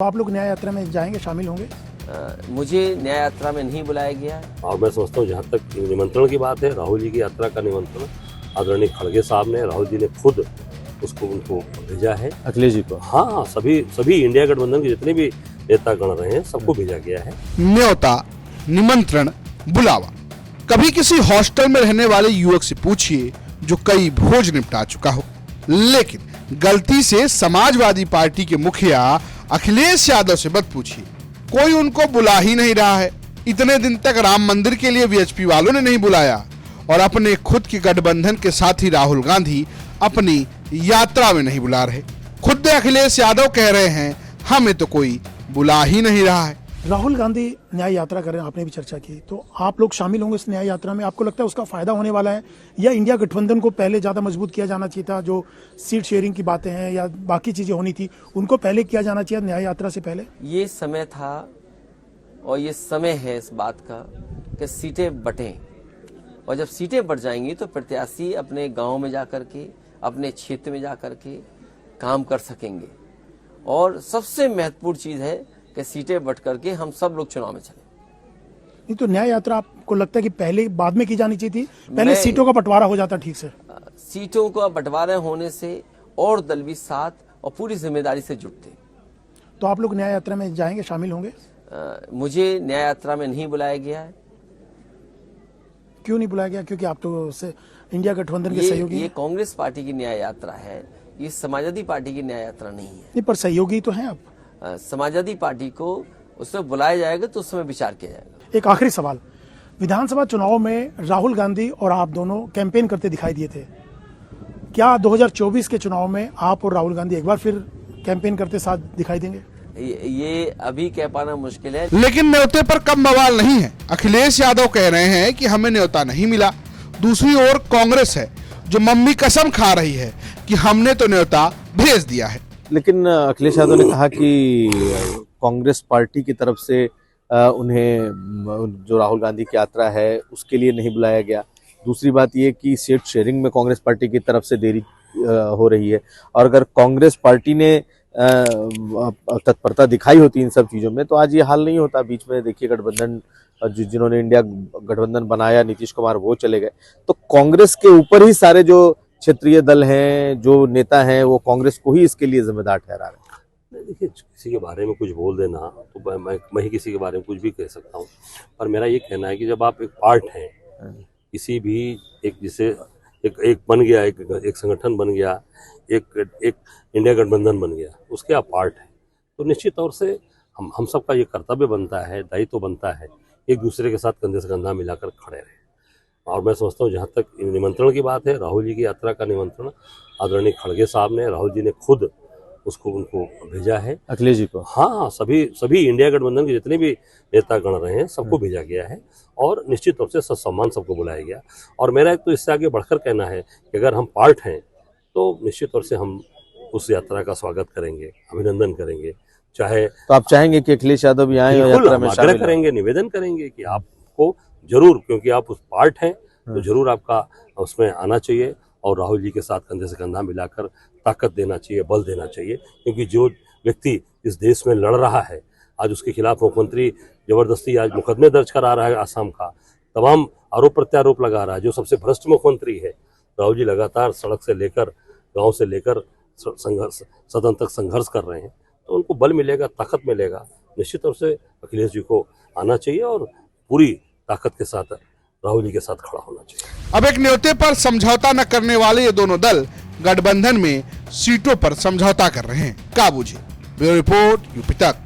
तो आप लोग न्याय यात्रा में जाएंगे, शामिल होंगे? मुझे न्याय यात्रा में नहीं बुलाया गया है। और मैं समझता हूँ जहाँ तक निमंत्रण की बात है, राहुल जी की यात्रा का निमंत्रण आदरणीय खड़गे साहब ने, राहुल जी ने खुद उनको भेजा है, अखिलेश जी को। हाँ, सभी इंडिया गठबंधन के जितने भी नेता गण रहे हैं सबको भेजा गया है। न्योता, निमंत्रण, बुलावा। कभी किसी हॉस्टल में रहने वाले युवक से पूछिए जो कई भोज निपटा चुका हो, लेकिन गलती से समाजवादी पार्टी के मुखिया अखिलेश यादव से मत पूछिए, कोई उनको बुला ही नहीं रहा है। इतने दिन तक राम मंदिर के लिए वीएचपी वालों ने नहीं बुलाया और अपने खुद के गठबंधन के साथी राहुल गांधी अपनी यात्रा में नहीं बुला रहे। खुद अखिलेश यादव कह रहे हैं हमें तो कोई बुला ही नहीं रहा है। राहुल गांधी न्याय यात्रा कर रहे हैं, आपने भी चर्चा की, तो आप लोग शामिल होंगे इस न्याय यात्रा में? आपको लगता है उसका फायदा होने वाला है, या इंडिया गठबंधन को पहले ज्यादा मजबूत किया जाना चाहिए था? जो सीट शेयरिंग की बातें हैं या बाकी चीजें होनी थी, उनको पहले किया जाना चाहिए न्याय यात्रा से पहले? ये समय था और ये समय है इस बात का कि सीटें बटें, और जब सीटें बढ़ जाएंगी तो प्रत्याशी अपने गांव में जाकर के, अपने क्षेत्र में जाकर के काम कर सकेंगे। और सबसे महत्वपूर्ण चीज है कि सीटें बढ़ करके हम सब लोग चुनाव में चले। नहीं तो न्याय यात्रा आपको लगता है कि पहले बाद में की जानी चाहिए थी? पहले सीटों का बंटवारा हो जाता ठीक से। सीटों का बंटवारा होने से और दल भी साथ और पूरी जिम्मेदारी से जुटते। तो आप लोग न्याय यात्रा में जाएंगे, शामिल होंगे? मुझे न्याय यात्रा में नहीं बुलाया गया है। क्यों नहीं बुलाया गया? क्योंकि आप तो इंडिया गठबंधन के सहयोगी। ये कांग्रेस पार्टी की न्याय यात्रा है, ये समाजवादी पार्टी की न्याय यात्रा नहीं है। नहीं, पर सहयोगी तो हैं आप। समाजवादी पार्टी को उसमें बुलाया जाएगा तो उस समय विचार किया जाएगा। एक आखिरी सवाल, विधानसभा चुनाव में राहुल गांधी और आप दोनों कैंपेन करते दिखाई दिए थे, क्या 2024 के चुनाव में आप और राहुल गांधी एक बार फिर कैंपेन करते साथ दिखाई देंगे? ये अभी कह पाना मुश्किल है। लेकिन न्योते पर कम बवाल नहीं है। अखिलेश यादव कह रहे हैं कि हमें न्योता नहीं मिला। दूसरी ओर कांग्रेस है जो मम्मी कसम खा रही है कि हमने तो न्योता भेज दिया है। लेकिन अखिलेश यादव ने कहा कि कांग्रेस पार्टी की तरफ से उन्हें जो राहुल गांधी की यात्रा है उसके लिए नहीं बुलाया गया। दूसरी बात ये कि सीट शेयरिंग में कांग्रेस पार्टी की तरफ से देरी हो रही है, और अगर कांग्रेस पार्टी ने तत्परता दिखाई होती इन सब चीजों में तो आज ये हाल नहीं होता। बीच में देखिए गठबंधन जिन्होंने इंडिया गठबंधन बनाया, नीतीश कुमार, वो चले गए। तो कांग्रेस के ऊपर ही सारे जो क्षेत्रीय दल हैं, जो नेता हैं, वो कांग्रेस को ही इसके लिए जिम्मेदार ठहरा रहे हैं। देखिए, किसी के बारे में कुछ बोल देना तो मैं ही किसी के बारे में कुछ भी कह सकता हूँ, पर मेरा ये कहना है कि जब आप एक पार्ट हैं किसी भी एक, जिसे एक बन गया, एक संगठन बन गया, एक इंडिया गठबंधन बन गया, उसके आप पार्ट हैं, तो निश्चित तौर से हम सबका ये कर्तव्य बनता है, दायित्व बनता है, एक दूसरे के साथ कंधे से कंधा मिलाकर खड़े रहें। और मैं समझता हूँ जहाँ तक निमंत्रण की बात है, राहुल जी की यात्रा का निमंत्रण आदरणीय खड़गे साहब ने, राहुल जी ने खुद उनको भेजा है, अखिलेश जी को। हाँ, सभी इंडिया गठबंधन के जितने भी नेता गण रहे हैं सबको भेजा गया है, और निश्चित तौर से सम्मान सबको बुलाया गया। और मेरा एक तो इससे आगे बढ़कर कहना है कि अगर हम पार्ट हैं तो निश्चित तौर से हम उस यात्रा का स्वागत करेंगे, अभिनंदन करेंगे। चाहे तो आप चाहेंगे कि अखिलेश यादव भी आए और यात्रा में शामिल करेंगे, निवेदन करेंगे कि आपको जरूर, क्योंकि आप उस पार्ट हैं तो जरूर आपका उसमें आना चाहिए, और राहुल जी के साथ कंधे से कंधा मिलाकर ताकत देना चाहिए, बल देना चाहिए। क्योंकि जो व्यक्ति इस देश में लड़ रहा है, आज उसके खिलाफ मुख्यमंत्री जबरदस्ती आज मुकदमे दर्ज करा रहा है, आसाम का तमाम आरोप प्रत्यारोप लगा रहा है, जो सबसे भ्रष्ट मुख्यमंत्री है। राहुल जी लगातार सड़क से लेकर, गांव से लेकर संघर्ष, सदन तक संघर्ष कर रहे हैं, तो उनको बल मिलेगा, ताकत मिलेगा। निश्चित तौर से अखिलेश जी को आना चाहिए और पूरी ताकत के साथ राहुल जी के साथ खड़ा होना चाहिए। अब एक न्योते पर समझौता न करने वाले ये दोनों दल गठबंधन में सीटों पर समझौता कर रहे हैं। काबू जी, ब्यूरो रिपोर्ट, यूपी तक।